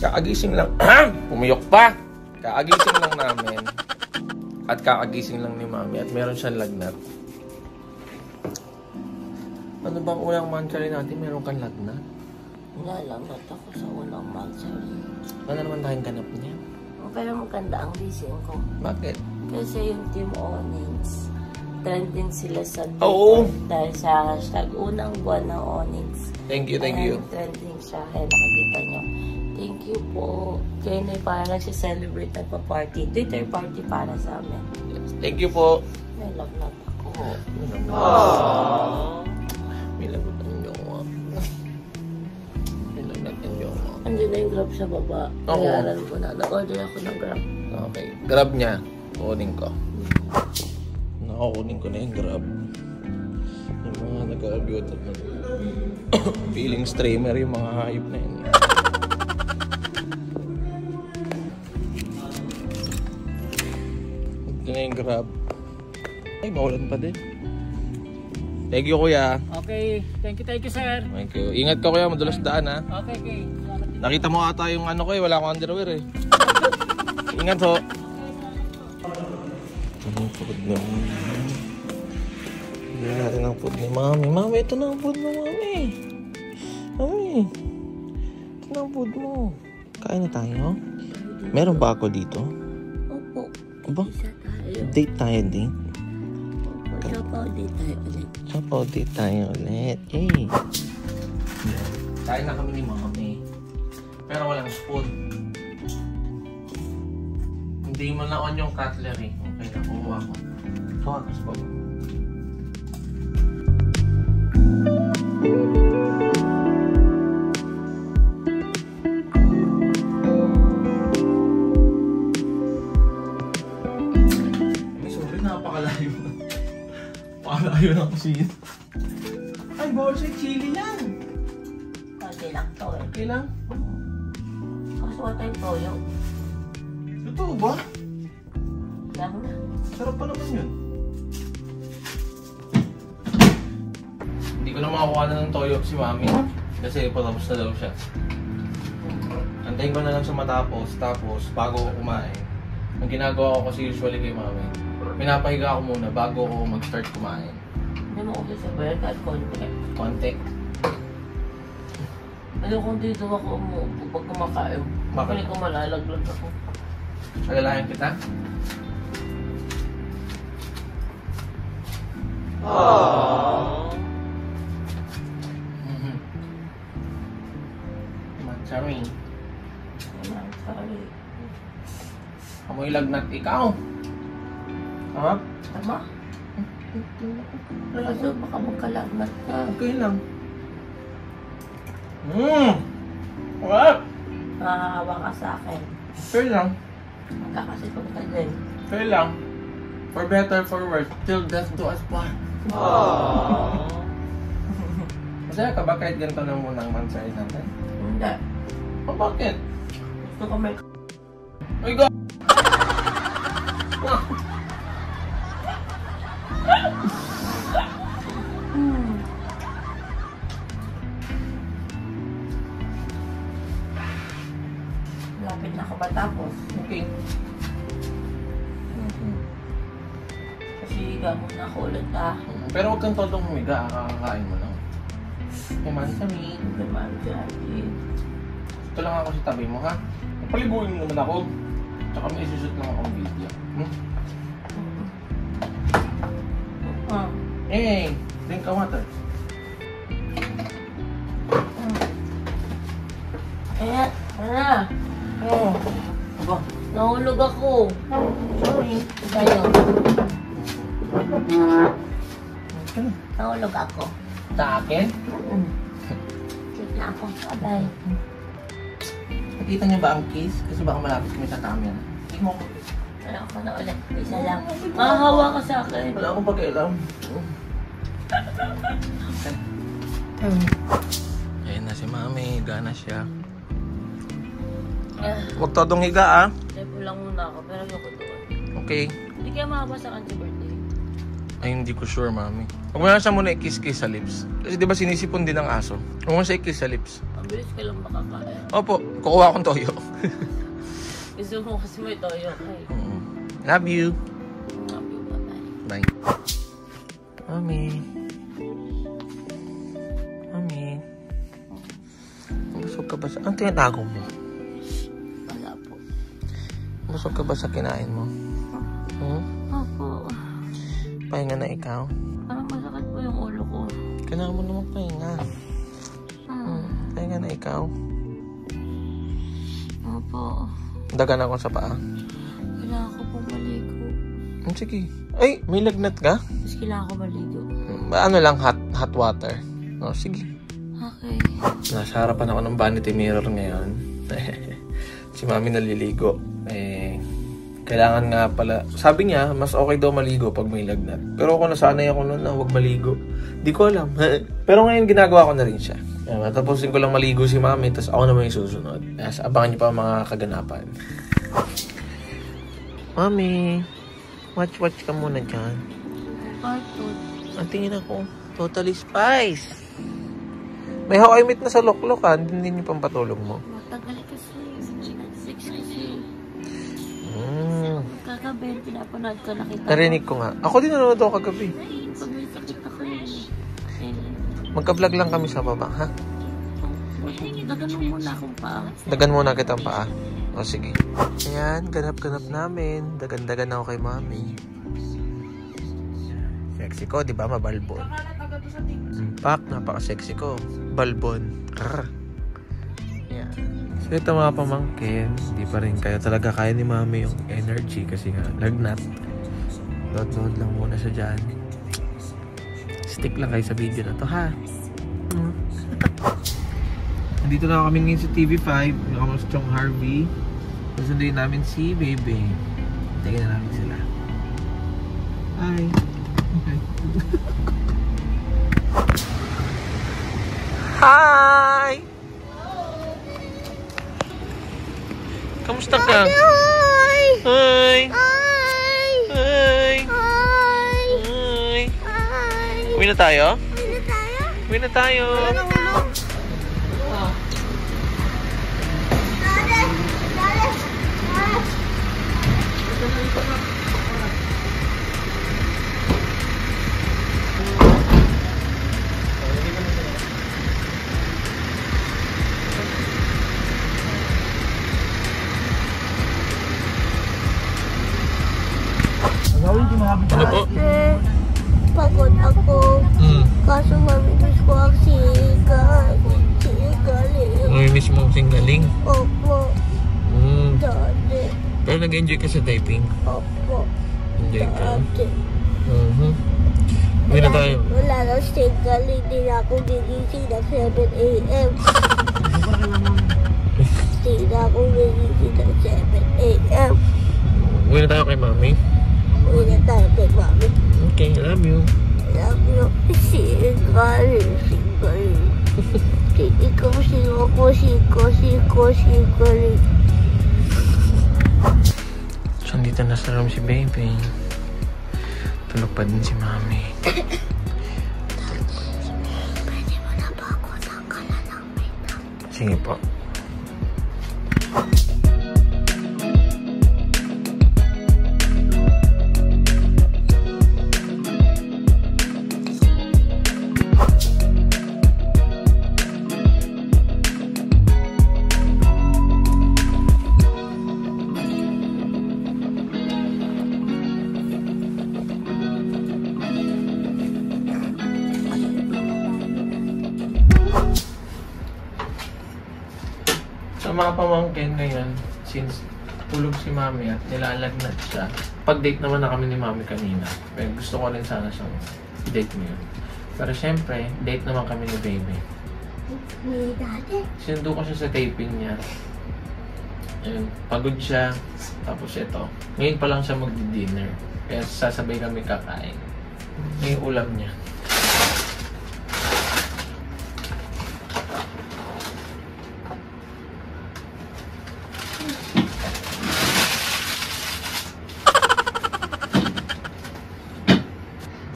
Kaagising lang. Pumiyok pa. Kaagising lang namin. At kaagising lang ni Mami. At meron siyang lagnat. Ano bang unang monthsary natin? Meron kang lagnat? Nalamat ako sa unang monthsary. Ano naman tayong ganap niya? Pero maganda ang gising ko. Bakit? Kasi yung Team Onyx, trending sila sa Twitter. Oo. Dahil sa hashtag unang buwan ng Onyx. Thank you, thank you. Trending siya. Kaya nakikita nyo. Thank you po. Kaya na parang nagsiselebrate at pa-party. Twitter party para sa amin. Yes. Thank you po. May lagnat ako. May lagnat ang jowa. May lagnat ang jowa. Andiyan na yung Grab sa baba. Oo. Bayaran ko na. Nag-order ako ng Grab. Okay. Grab niya. Kunin ko. Nakakunin ko na yung Grab. Yung mga nag-abuter na. Feeling streamer yung mga hayop na yun. Ito na yung Grab. Ay, maulan pa din. Thank you, kuya. Okay, thank you, sir. Thank you. Ingat ka, kuya. Madulas daan, ha. Okay, okay. Nakita mo ata yung ano ko eh. Wala akong underwear eh. Ingat ho. Anong food na? Bigyan natin ang food ni Mami. Mami, ito na ang food mo, Mami. Mami. Ito na ang food mo. Kain na tayo. Meron ba ako dito? Opo. Aba? Isa tayo. Date tayo din. Opo. Sapaw date tayo ulit. Sapaw date tayo ulit. Hey. Kain na kami ni Mami. Pero walang spoon. Hindi mo na on yung cutlery. Okay na, kumuha ko. Kuha ka sa baba. Sorry, napakalayo na. Napakalayo na kusina. Ay, bawal siya chili yan. Kasi lang to eh. Okay lang. Kaso wala tayong toyo. Totoo ba? Lang na. Sarap pa naman yun. Hindi ko na makakuha na ng toyo si Mami. Kasi patapos na daw siya. Antayin ko na lang siya matapos. Tapos, bago ko kumain. Ang ginagawa ko kasi usually kay Mami, pinapahiga ako muna bago ko mag-start kumain. Hindi mo kasi sabayan kahit konti. Konti. Alam kung dito ako umuupo pag kumakain. Bakit? Hindi ko malalaglag ako. Alalayan kita? Aww. Matsari. Sorry. Amoy lagnat ikaw. Tama? Tama? Kaso baka magkalagnat ka. Okay lang. What? Nakahawa ka sa akin. Okay lang. Magkakasipag ka din. Okay lang. For better, for worse, till death do us part. Aww. Masaya ka ba kahit ganito na muna ang mansay natin? Hindi. O bakit? Gusto ko may... Ay, go! Lapit na ako ba tapos? Okay. Kasi higa muna ako ulit ah. Pero huwag kang todong humiga, kakakain mo lang. Kuman kami. Hindi man dyan. Ito lang ako sa tabi mo, ha? Paliguin mo naman ako. Tsaka may isusut lang akong video. Hey! Drink ka water. Ayan, ano? Oh. Aba? Nahulog ako. Sorry. Sa'yo. Nahulog ako. Sa akin? Sit na ako. Abay. Nakita niyo ba ang kiss? Kasi baka malapit kami sa camera. Tingin mo ko. Wala ako na ulit. Isa lang. Mahahawa ka sa akin. Wala akong pakialam. Ayan na si Mami. Higa na siya. Huwag todong higa, ah. Lepo lang muna ako, pero ayoko doon. Okay. Hindi kaya mahaba sa kanya birthday. Ay, hindi ko sure, Mami. Huwag mo na siya muna i-kiss-kiss sa lips. Kasi di ba sinisipon din ng aso? Huwag mo siya i-kiss sa lips. Mabilis ka lang makakain. Opo, kukuha akong toyo. Gusto mo kasi may toyo kay. Love you. Love you, bye-bye. Bye. Mami. Mami. Busog ka ba sa... Ang tinatago mo? Wala po. Busog ka ba sa kinain mo? Opo. Pahinga na ikaw? Parang masakit po yung ulo ko. Kailangan mo naman pahinga. Pahinga na ikaw? Opo. Dagan ako sa paa. Kailangan ko pong maligo. Sige. Ay, may lagnat ka? Mas kailangan ko maligo. Ano lang, hot water. Oh, sige. Okay. Nasa harapan ako ng vanity mirror ngayon. Si Mami naliligo. Kailangan nga pala, sabi niya, mas okay daw maligo pag may lagnat. Pero ako nasanay ako noon na huwag maligo. Di ko alam. Pero ngayon ginagawa ko na rin siya. Matapusin ko lang maligo si Mami, tapos ako naman yung susunod. Abangan niyo pa ang mga kaganapan. Mami, watch ka muna dyan. Cartoon. Ang tingin ako, Totally Spice. May How I Met na sa Loklokan, hindi niyo pang patulog mo. Matagal kasi. 6 kasi. Kagabi, pinapanood ko, nakita Narinig ko nga. Ako din nanonood ako kagabi. Pag may sakit ako Magka-vlog lang kami sa baba, ha? dagan mo muna akong paa. Dagan muna kitang paa. O, sige. Ayan, ganap-ganap namin. Dagan-dagan ako kay Mami. Sexy ko, di ba? Mabalbon. Pak, napaka-sexy ko. Balbon. Arr. Ayan. So, ito mga pamangkin, di pa rin kayo talaga kaya ni Mami yung energy kasi nga, lagnat. Load lang muna siya dyan. Stick lang kayo sa video na to, ha? Dito na kami ngayon sa TV5. Nakama sa Chong Harvey. Susunduin namin si Bebe. Tingnan na namin sila. Hi! Hi! Kamusta ka? Hi! Hi! Hi! Hi! Hi! Hi! Uwi na tayo? Ano tayo? Uwi na tayo! Ano po? Pagod ako. Kaso maminis ko ang sigal. Namimiss mo ang singgaling? Opo. Dati. Pero nag-enjoy ka sa typing? Opo. Enjoy ka? Dati. Uwi na tayo. Wala na sigal. Hindi na ako gigising ng 7 a.m. Hindi na ako gigising ng 7 a.m. Uwi na tayo kay Mami? Uwi na tayo kay Mami. Okay, I love you. Love you. Sigal. Ikaw sigal. So, dito na sa room si Baby. Tulog pa din si Mami. Pwede mo na ba ako tanggalan ng makeup? Sige po. Sa mga pamangkin ngayon, since tulog si Mami at nilalagnat siya, pag-date naman na kami ni Mami kanina. Pero gusto ko rin sana siyang date ngayon. Pero syempre, date naman kami ni Baby. Ni Daddy? Sinundo ko siya sa taping niya. Ayun, pagod siya. Tapos ito, ngayon pa lang siya magdi-dinner. Kaya sasabay kami kakain. Yung ulam niya.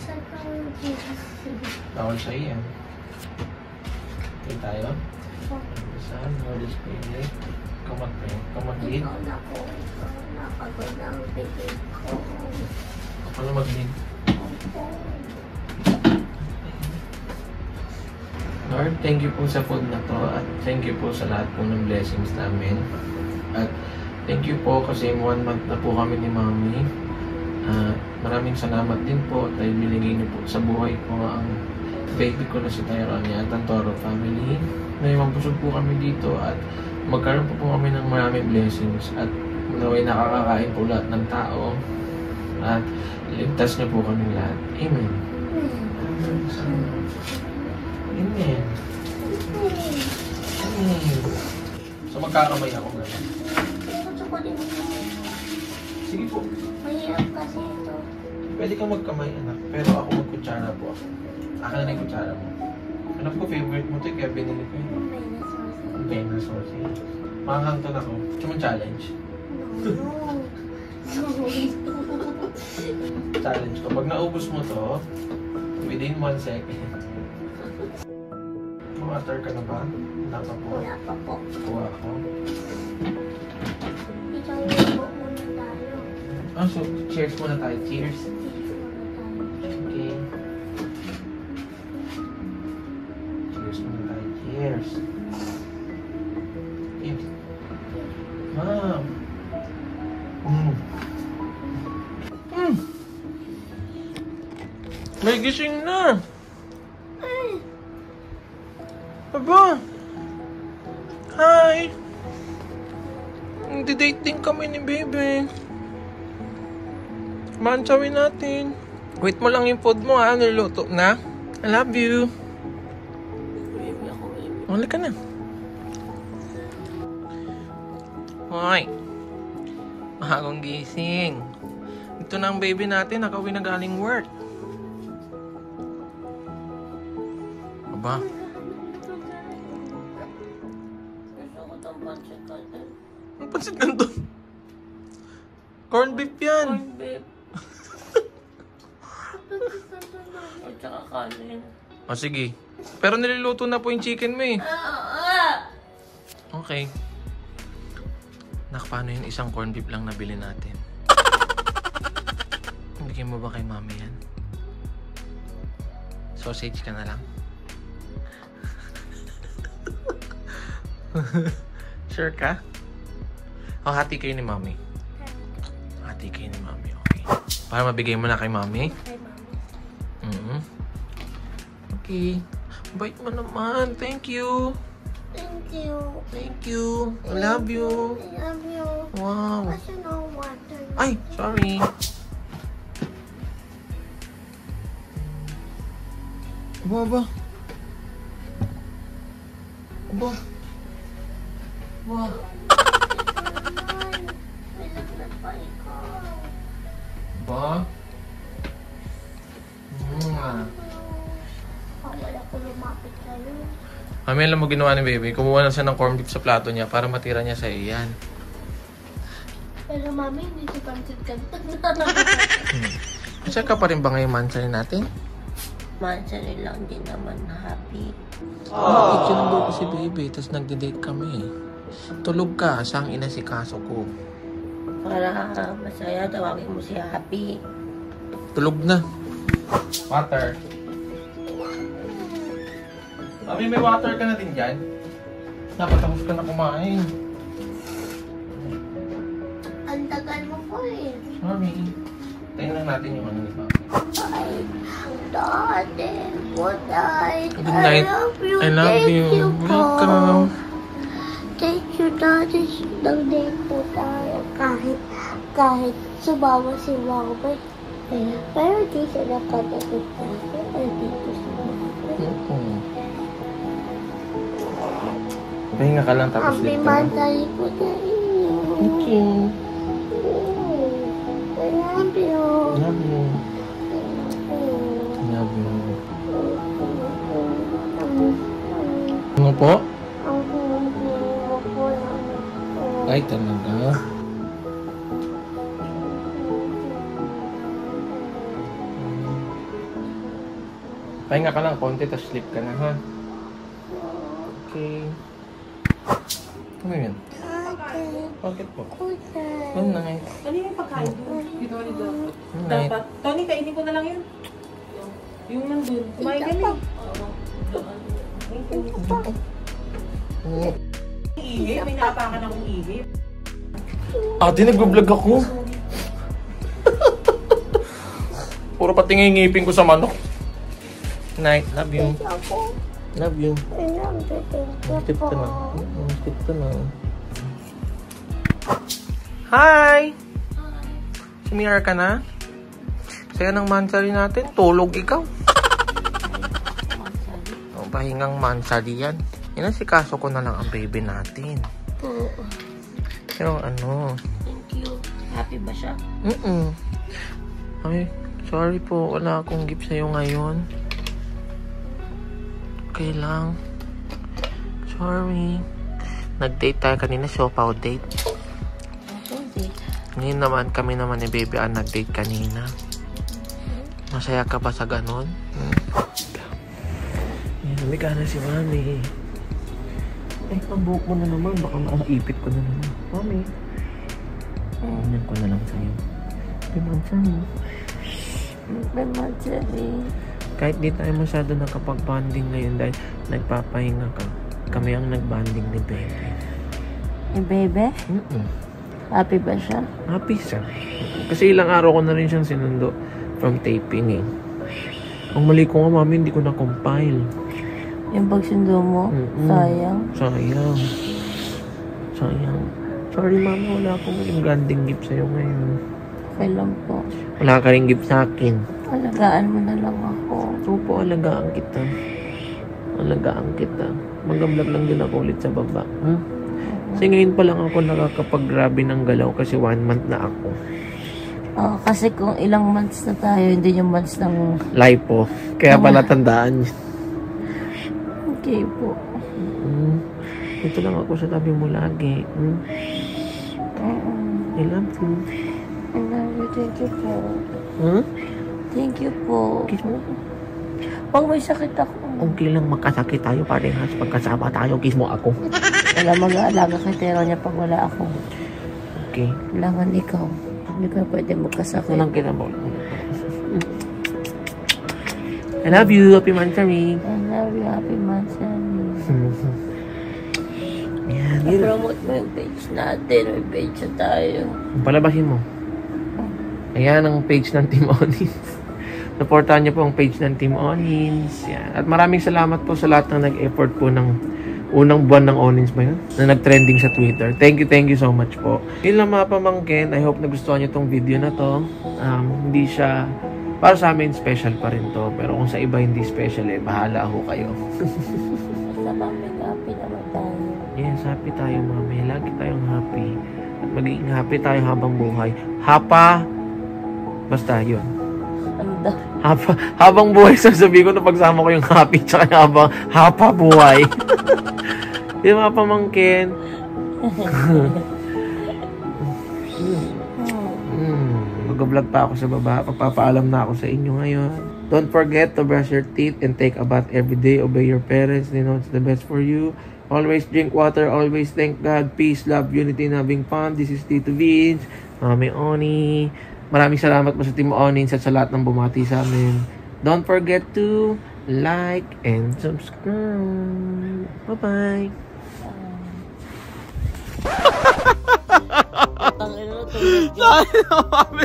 Saan ka mo Jesus? Bawal siya iyan. Okay tayo? Saan? Holy Spirit. Kamag-lead. Ikaw na po. Napagod ang bibig ko. Ako na mag-lead. Lord, thank you po sa food na to at thank you po sa lahat po ng blessings namin. At thank you po kasi 1 month na po kami ni Mami. Maraming salamat din po dahil binigay niyo po sa buhay ko ang baby ko na si Tyronia at ang Toro family. May mabusog po kami dito at magkaroon po kami ng maraming blessings at naway nakakakain po lahat ng tao at ligtas niyo po kami lahat. Amen. Amen. Amen. So magkakamay ako ngayon. Gusto ko din. Sige po. Mahirap kasi ito. Pwede kang magkamay, anak. Pero ako magkutsara po ako. Akin na yung kutsara mo. Anak ko, favorite mo ito, kaya binili ko yun. May nasasabi. Ang pena sauce. Makakangton ako. Gusto mo challenge? No. Challenge ko. Pag naubos mo to, within 1 second. Water ka na ba? Wala pa po. Wala pa po. Kuha ako. Ikaw yung po muna tayo. So cheers muna tayo. Cheers. Okay. Cheers muna tayo. Cheers. Cheers. Ma'am. May gising na. Aba. Hi. Hindi-date din kami ni baby. Manchawin natin. Wait mo lang yung food mo ha. Niluto na. I love you. Baby ako, baby. Wala ka na. Hoy. Mahagong gising. Ito na ang baby natin. Nakauwi na galing work. Aba. Gusto ko itong pancit canton. Ang pansit ganito? Corn beef yan. Corn beef. At saka kanin. O sige. Pero niluluto na po yung chicken mo eh. Okay. Paano yun? Isang corn beef lang nabili natin. Bigyan mo ba kay mami yan? Sausage ka na lang? Sure ka? O, hati kayo ni mami. Hati kayo ni mami, okay. Para mabigay mo na kay mami? Kay mami. Okay. Bait mo naman. Thank you. Thank you. Thank you. I love you. I love you. Wow. Kasi no water. Ay, sorry. Aba, aba. Aba. Aba. May lagnat pa ikaw. Aba. Wala ko lumapit sa'yo. Mami, alam mo ginawa ni baby? Kumuha na siya ng corned beef sa plato niya para matira niya sa iyan. Pero mami, hindi si pancit canton. Kasi ka pa rin ba ngayon mansanin natin? Mansari lang din naman happy. Ito lang daw kasi baby, tapos nagde-date kami. Tulog ka, saan inasikaso ko? Para masaya, tawagin mo si Happy. Tulog na. Water. Mami, may water ka na din dyan? Dapat tapos ka na kumain. Ang tagal mo po eh. Sorry. Tingnan natin yung ano ni Mami. Daddy, good night. Good night. I love you. I love Thank you. you po. Welcome. Thank you, Daddy. Nag-date po tayo kahit sumama si Mama. Pero di siya nakatagot tayo. Ay, dito si Mama. Pahinga ka lang tapos Happy late ka na. birthday po sa inyo. Thank you. I love you. Love you. Love you. Ano po? Ang hindi mo po lang. Ay, talaga. Pahinga ka lang konti, tapos sleep ka na, ha? Okay. Ano yun? Bakit po? Good night. Ano yung pagkain doon? Dito, dito. Good night. Dapat. Tony, kainin ko na lang yun. Yung nandun. Kumain ka na. Ihi? May naapakan akong ihi. Ate, nag-vlog ako. Puro pati ngipin ko sa manok. Night, love you. Love you. Tip ka na. Tip ka na. Hi! Sumiyar ka na? Saya ng mansari natin. Tulog ikaw. Oh, pahingang mansari yan. Inasikaso ko na lang ang baby natin. Pero ano? Thank you. Happy ba siya? Ay, sorry po. Wala akong gift sa'yo ngayon. Okay lang. Sorry. Nag-date tayo kanina. Siopaw date. Ngayon naman, kami naman ni Baby Ann nag-date kanina. Masaya ka ba sa ganon? Yan, umika na si Mami. Ay, pambuhok mo na naman. Baka maipit ko na naman. Mami. Ganyan ko na lang sa'yo. Kahit di tayo masyado nakapag-bonding ngayon dahil nagpapahinga ka. Kami ang nag-bonding ni Baby. Ni Baby? Happy ba siya? Happy siya. Kasi ilang araw ko na rin siyang sinundo from taping eh. Ang mali ko nga, Mami, hindi ko na-compile. Yung pagsundo mo? Sayang. Sayang. Sayang. Sorry, Mama, wala akong ganding gift sa'yo ngayon. Okay lang po. Wala ka rin gift sa akin. Alagaan mo na lang ako. Opo, alagaan kita. Alagaan kita. Mag-vlog lang din ako ulit sa baba. Kasi ngayon pa lang ako nakakapag-grabe ng galaw kasi 1 month na ako. Kasi kung ilang months na tayo, hindi yung months ng... Lipo. Kaya pala tandaan niyo. Okay po. Ito lang ako sa tabi mo lagi. I love you. I love you. Thank you po. Thank you po. Kiss mo. Pag may sakit ako. Okay lang magkasakit tayo parehas. Pagkasama tayo, kiss mo ako. Wala mag-aalaga kay Tero niya pag wala ako. Okay. Kailangan ikaw. Hindi ka pwede magkasakit. Walang kinabol. I love you, Happy Mansari. I love you, Happy Mansari. Yan. I-promote mo yung page natin. May page na tayo. Palabasin mo. Ayan ang page ng Team Onins. Supportahan niyo po ang page ng Team Onins. Yan. At maraming salamat po sa lahat ng nag-effort po ng unang buwan ng Onins ba yun? Na nag-trending sa Twitter. Thank you so much po. Yun lang mga pamangkin. I hope nagustuhan niyo tong video na to. Hindi siya, para sa amin, special pa rin to. Pero kung sa iba hindi special eh, bahala ho kayo. Basta mami, happy naman tayo. Yes, happy tayo mami. Lagi tayong happy. At magiging happy tayo habang buhay. Hapa, basta yun. Anda. Habang buhay, sasabihin ko na pagsama ko yung happy tsaka habang hapa buhay. Di mga pamangkin. Mag-vlog pa ako sa baba. Pagpapaalam na ako sa inyo ngayon. Don't forget to brush your teeth and take a bath every day. Obey your parents. They know it's the best for you. Always drink water. Always thank God. Peace, love, unity, and having fun. This is Tito Vince. Mami Oni. Maraming salamat po sa Team Onins at sa lahat ng bumati sa amin. Don't forget to like and subscribe. Bye-bye.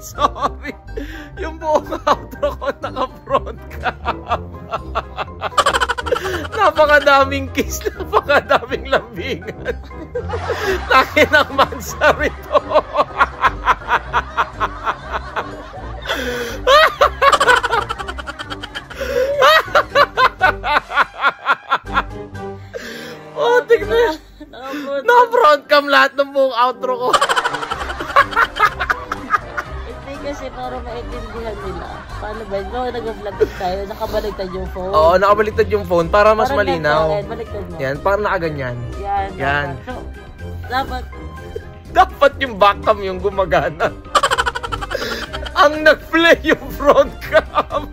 Sorry. Yung buong outro ko naka-front cam. Napakadaming kiss, napakadaming lambingan. Takin ang mansari to. Oh, tignan. Na-front cam lahat ng buong outro ko. Hindi kasi para maintindihan nila. Paano ba? No, nag-vlog tayo. Nakabaligtad yung phone. Oo, nakabaligtad yung phone para mas Parang malinaw. Baligtad mo. Yan, para nakaganyan. Yan. So, dapat yung back cam yung gumagana. Ang nag-play yung front cam.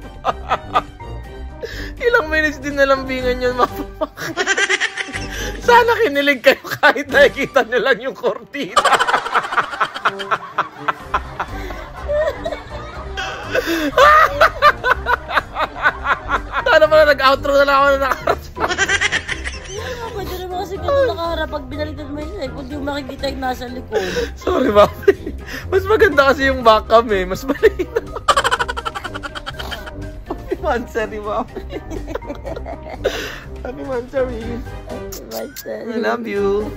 Ilang minutes din na lambingan yun, mapapakit. Sana kinilig kayo kahit nakikita nyo lang yung kortina. Sana pala nag-outro na lang ako na nakaharap. Pwede naman kasi ganun nakaharap. Pag binaliktad mo yung cellphone, di mo makikita yung nasa likod. Sorry, mami. Mas maganda kasi yung backcam eh. Mas malinaw. Happy Mansari, mami. Happy Mansari. I love you.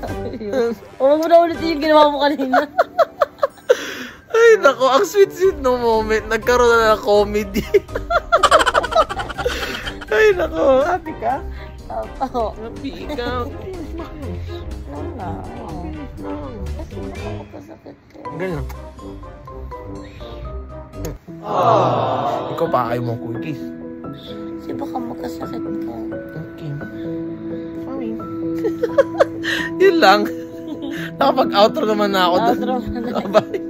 Huwag mo na ulit yung ginawa mo kanina. Ay, naku. Ang sweet-sweet no moment. Nagkaroon na ng comedy. Ay, naku. Happy ka? Oo. Happy ka. Wala. Kasi nakakapasakit ko. Ganun. Ikaw pa ayaw mo cookies. Kasi baka magkasakit ka. Okay. Fine. Yun lang. Nakapag-outro naman na ako doon. Outro na. Bye.